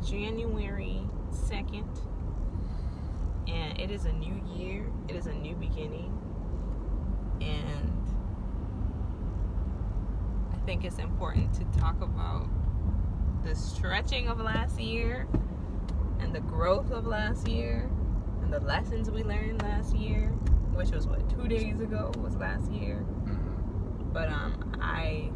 January 2nd, and it is a new year. It is a new beginning, and I think it's important to talk about the stretching of last year and the growth of last year and the lessons we learned last year, which was 2 days ago was last year. But I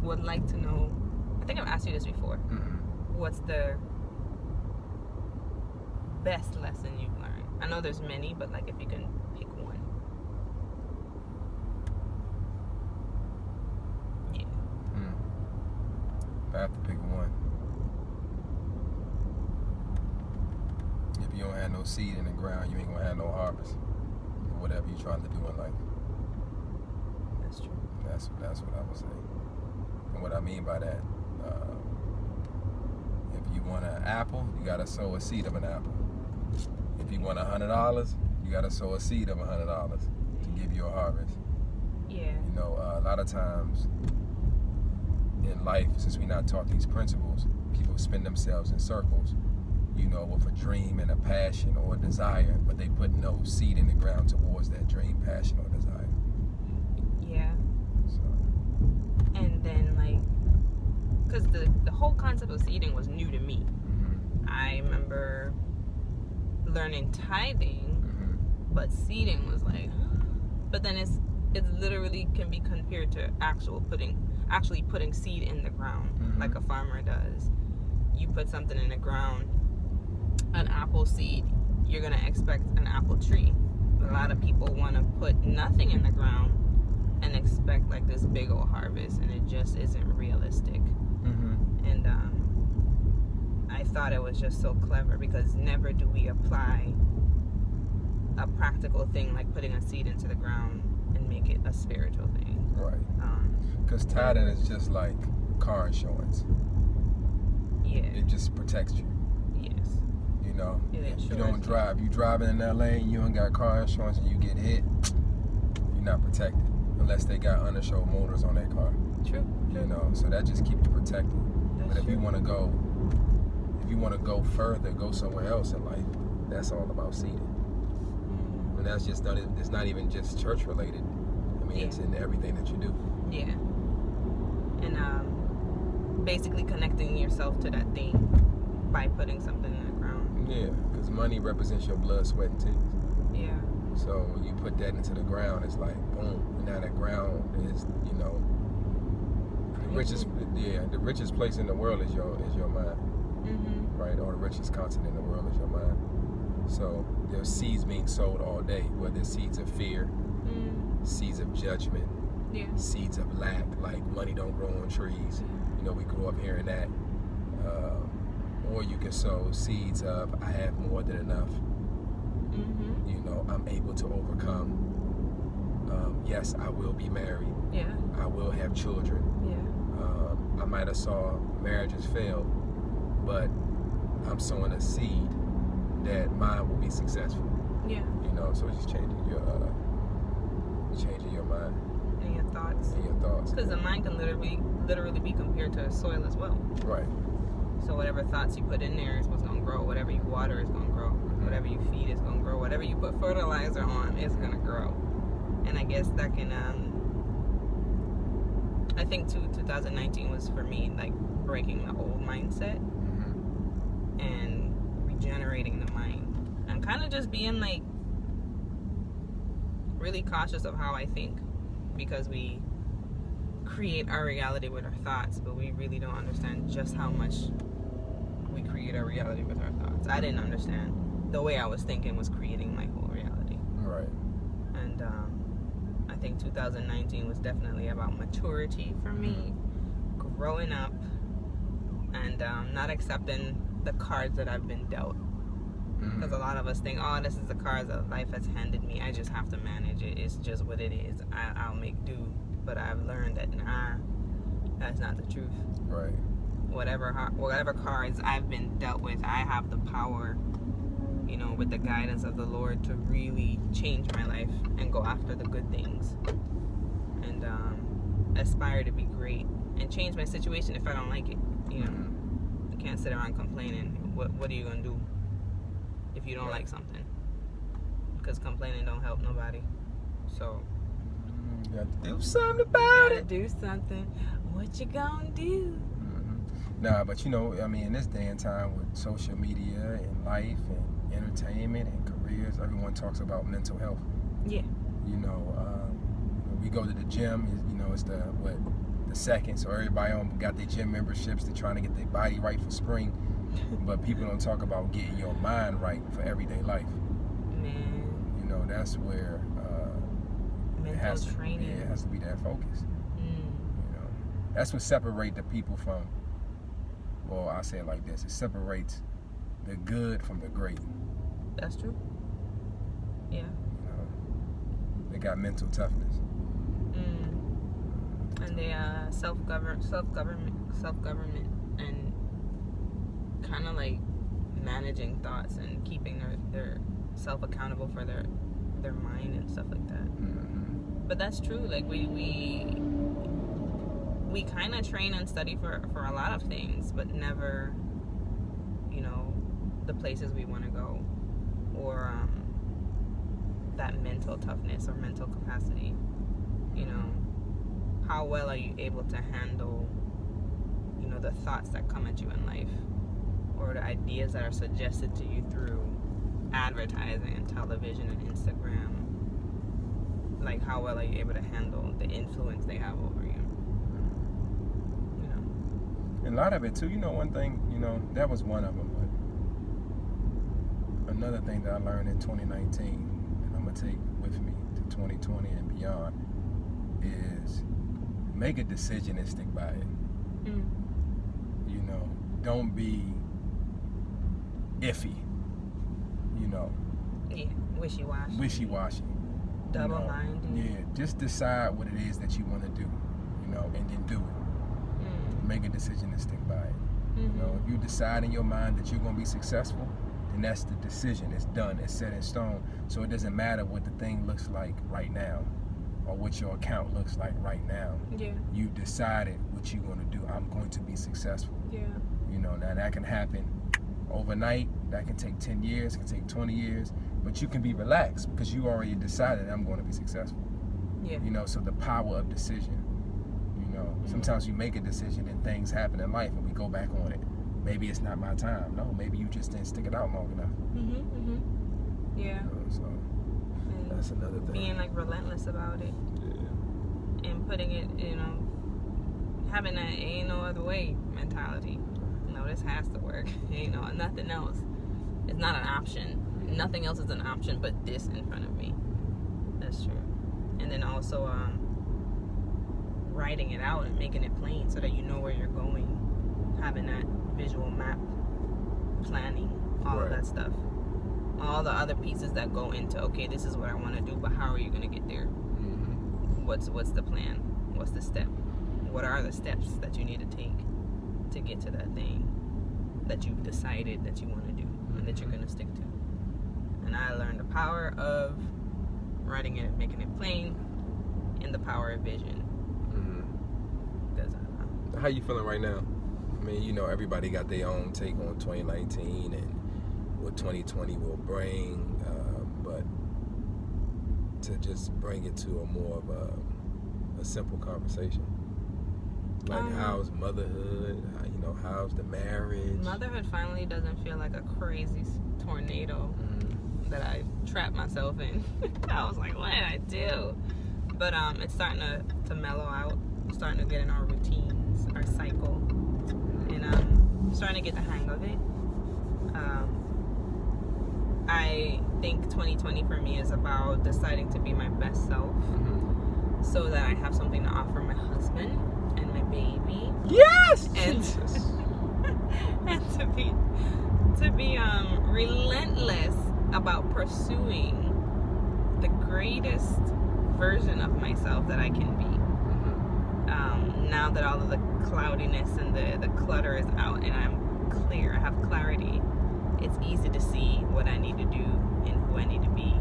would like to know, I think I've asked you this before, what's the best lesson you've learned? I know there's many, but like if you can pick one. Yeah. If I have to pick one. If you don't have no seed in the ground, you ain't gonna have no harvest for whatever you're trying to do in life. That's true. That's what I would say. And what I mean by that, if you want an apple, you gotta sow a seed of an apple. If you want $100, you gotta sow a seed of $100 to give you a harvest. Yeah. You know, a lot of times in life, since we're not taught these principles, people spin themselves in circles, you know, with a dream and a passion or a desire, but they put no seed in the ground towards that dream, passion, or desire. Yeah. So. And then, like, because the whole concept of seeding was new to me. I remember learning tithing, but seeding was like, but then it literally can be compared to actually putting seed in the ground, like a farmer does. You put something in the ground, an apple seed, you're gonna expect an apple tree. A lot of people want to put nothing in the ground and expect like this big old harvest, and it just isn't realistic. And I thought it was just so clever, because never do we apply a practical thing like putting a seed into the ground and make it a spiritual thing. Right. Because tithing is just like car insurance. Yeah. It just protects you. Yes. You know, It you don't drive. You driving in that lane, you ain't got car insurance, and you get hit, you're not protected unless they got uninsured motors on their car. True. You know, so that just keeps you protected. That's But if true. you want to go further, go somewhere else in life, that's all about seeding. And that's just done. It's not even just church related. I mean, it's in everything that you do. Yeah. And basically connecting yourself to that thing by putting something in the ground. Yeah, because money represents your blood, sweat, and tears. Yeah. So when you put that into the ground, it's like boom. And now the ground is, you know, the richest place in the world is your mind, right? Or the richest continent in the world is your mind. So there's seeds being sowed all day, whether it's seeds of fear, seeds of judgment, seeds of lack, like money don't grow on trees. You know, we grew up hearing that. Or you can sow seeds of I have more than enough. You know, I'm able to overcome. Yes, I will be married. Yeah. I will have children. Yeah. I might have saw marriages fail, but I'm sowing a seed that mine will be successful. Yeah. You know, so it's just changing your mind And your thoughts. and your thoughts. Because the mind can literally be compared to soil as well. Right. So whatever thoughts you put in there is what's going to grow. Whatever you water is going to grow. Whatever you feed is going to grow. Whatever you put fertilizer on is going to grow. And I guess that can, I think 2019 was for me like breaking the old mindset and regenerating the mind. And kind of just being like really cautious of how I think, because we create our reality with our thoughts, but we really don't understand just how much we create our reality with our thoughts. I didn't understand the way I was thinking was creating my whole reality. Right. And I think 2019 was definitely about maturity for me, growing up, and not accepting the cards that I've been dealt. Because a lot of us think, oh, this is the cards that life has handed me. I just have to manage it. It's just what it is. I'll make do. But I've learned that, nah, that's not the truth. Right. Whatever cards I've been dealt with, I have the power, you know, with the guidance of the Lord to really change my life and go after the good things. And aspire to be great and change my situation if I don't like it. You know, I can't sit around complaining. What are you gonna do if you don't like something? Because complaining don't help nobody. So you got to do something about it. Do something. What you gonna do? Nah, but you know, I mean, in this day and time with social media and life and entertainment and careers, everyone talks about mental health. Yeah. You know, we go to the gym. You know, it's the second, so everybody got their gym memberships. They're trying to get their body right for spring, but people don't talk about getting your mind right for everyday life. Man. You know, that's where mental training. It has to be that focus. You know, that's what separates the people from. Well, I say it like this: it separates the good from the great. That's true. Yeah. You know, they got mental toughness. And they self-government, and kind of like managing thoughts and keeping their self accountable for their mind and stuff like that. But that's true. Like we kind of train and study for a lot of things, but never, you know, the places we want to go, or that mental toughness or mental capacity. You know, how well are you able to handle, you know, the thoughts that come at you in life, or the ideas that are suggested to you through advertising and television and Instagram? Like, how well are you able to handle the influence they have over you? You know? And a lot of it too, you know, one thing, you know, that was one of them, but another thing that I learned in 2019, and I'm going to take with me to 2020 and beyond, is make a decision and stick by it. You know, don't be iffy. You know. Yeah, wishy-washy. Double-minded. Yeah, just decide what it is that you want to do, you know, and then do it. Make a decision and stick by it. You know, if you decide in your mind that you're going to be successful, then that's the decision. It's done. It's set in stone. So it doesn't matter what the thing looks like right now, or what your account looks like right now. Yeah. You decided what you're going to do. I'm going to be successful. Yeah. You know, now that can happen overnight. That can take 10 years, can take 20 years. But you can be relaxed because you already decided I'm going to be successful. Yeah. You know, so the power of decision. You know, sometimes you make a decision and things happen in life and we go back on it. Maybe it's not my time. No, maybe you just didn't stick it out long enough. Yeah. You know, so that's another thing. Being like relentless about it. Yeah. And putting it, you know, having that ain't no other way mentality. No, this has to work. You know, nothing else. It's not an option. Nothing else is an option but this in front of me. That's true. And then also writing it out and making it plain so that you know where you're going. Having that visual map, planning, all of that stuff. All the other pieces that go into, okay, this is what I want to do, but how are you going to get there? What's the plan? What's the step? What are the steps that you need to take to get to that thing that you've decided that you want to do and that you're going to stick to? And I learned the power of writing it, making it plain, and the power of vision. How you feeling right now? I mean, you know, everybody got their own take on 2019 and what 2020 will bring, but to just bring it to a more of a simple conversation. Like, how's motherhood? You know, how's the marriage? Motherhood finally doesn't feel like a crazy tornado that I trapped myself in. I was like, what did I do? But it's starting to mellow out. I'm starting to get in our routines, our cycle, and I'm starting to get the hang of it. I think 2020 for me is about deciding to be my best self, so that I have something to offer my husband and my baby. Yes. And and to be relentless about pursuing the greatest version of myself that I can be. Now that all of the cloudiness and the clutter is out and I'm clear, I have clarity, it's easy to see what I need to do and who I need to be.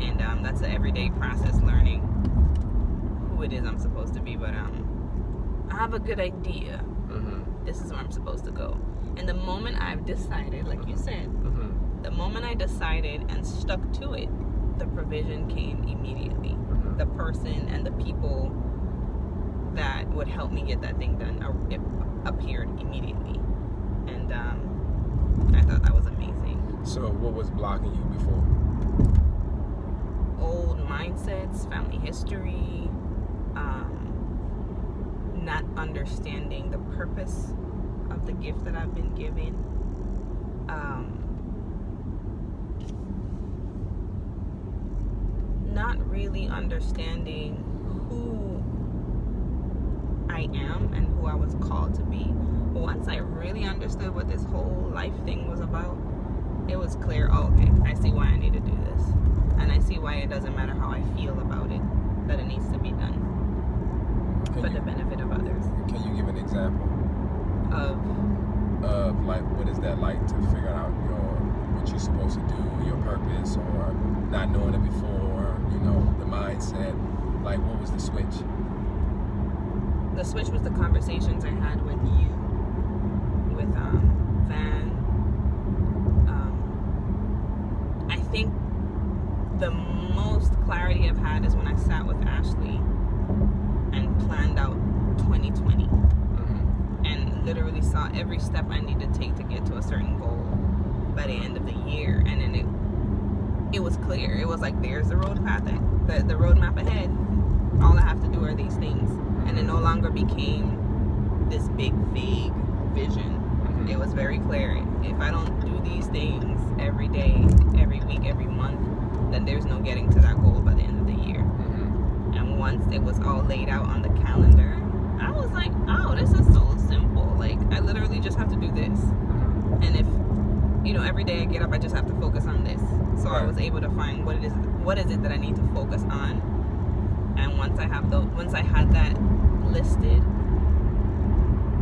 And that's an everyday process, learning who it is I'm supposed to be. But I have a good idea. This is where I'm supposed to go. And And the moment I've decided, like you said, the moment I decided and stuck to it, the provision came immediately. The person and the people that would help me get that thing done appeared immediately. And I thought that was amazing. So what was blocking you before? Old mindsets, family history, not understanding the purpose of the gift that I've been given. Not really understanding who I am and who I was called to be. Once I really understood what this whole life thing was about, it was clear, oh, okay, I see why I need to do this. And I see why it doesn't matter how I feel about it, that it needs to be done for the benefit of others. Can you give an example? Of like, what is that like to figure out what you're supposed to do, your purpose, or not knowing it before, the mindset? Like, what was the switch? The switch was the conversations I had with you, with Van. I think the most clarity I've had is when I sat with Ashley and planned out 2020 and literally saw every step I need to take to get to a certain goal by the end of the year. And then it was clear. It was like, there's the road path, the roadmap ahead. All I have to do are these things. And it no longer became this big, vague vision. It was very clear. If I don't do these things every day, every week, every month, then there's no getting to that goal by the end of the year. And once it was all laid out on the calendar, I was like, oh, this is so simple. Like, I literally just have to do this. And if, every day I get up, I just have to focus on this. So I was able to find what is it that I need to focus on. And once I had that listed,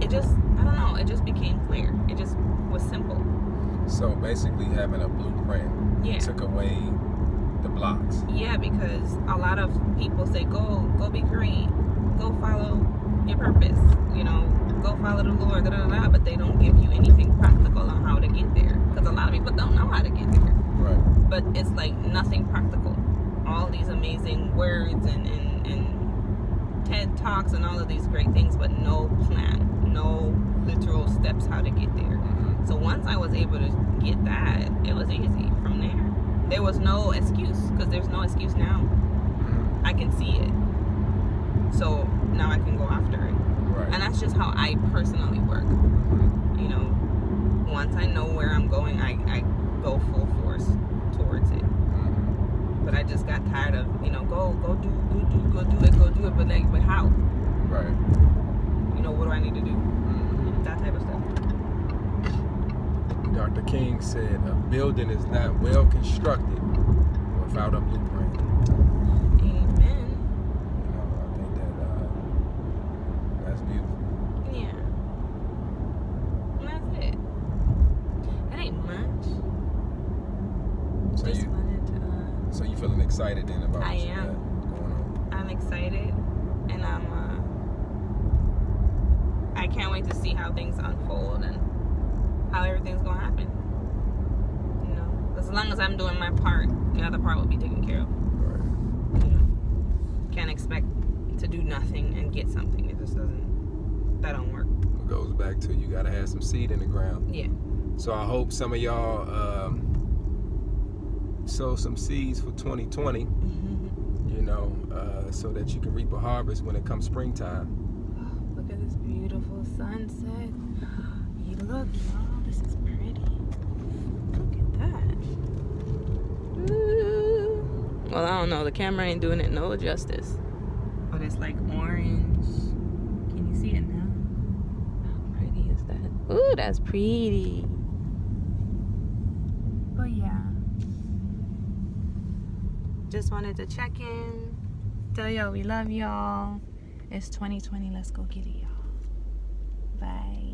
it just, I don't know, it just became clear. It just was simple. So basically having a blueprint took away the blocks. Yeah, because a lot of people say, go be great, go follow your purpose, go follow the Lord, but they don't give you anything practical on how to get there. Because a lot of people don't know how to get there. Right. But it's like nothing practical. All these amazing words and TED Talks and all of these great things, but no plan, no literal steps how to get there. So once I was able to get that, it was easy from there. There was no excuse, because there's no excuse now. I can see it. So now I can go after it. Right. And that's just how I personally work. Once I know where I'm going, I go full force towards it. But I just got tired of, go do it, but how? Right. What do I need to do? That type of stuff. Dr. King said, a building is not well constructed without a blueprint. Amen. I think that's beautiful. Yeah. And that's it. That ain't much. So Just you wanted to... So you feeling excited then about I what you am. got going on? I'm excited, and I can't wait to see how things unfold and how everything's gonna happen. As long as I'm doing my part, the other part will be taken care of. Right. Can't expect to do nothing and get something. It just doesn't. That don't work. It goes back to you gotta have some seed in the ground. Yeah. So I hope some of y'all sow some seeds for 2020. So that you can reap a harvest when it comes springtime. Look at this beautiful sunset. Look, y'all, this is pretty. Look at that. Ooh. Well, I don't know. The camera ain't doing it no justice. But it's like orange. Can you see it now? How pretty is that? Ooh, that's pretty. But yeah. Just wanted to check in. Tell y'all we love y'all. It's 2020. Let's go get it, y'all. Bye.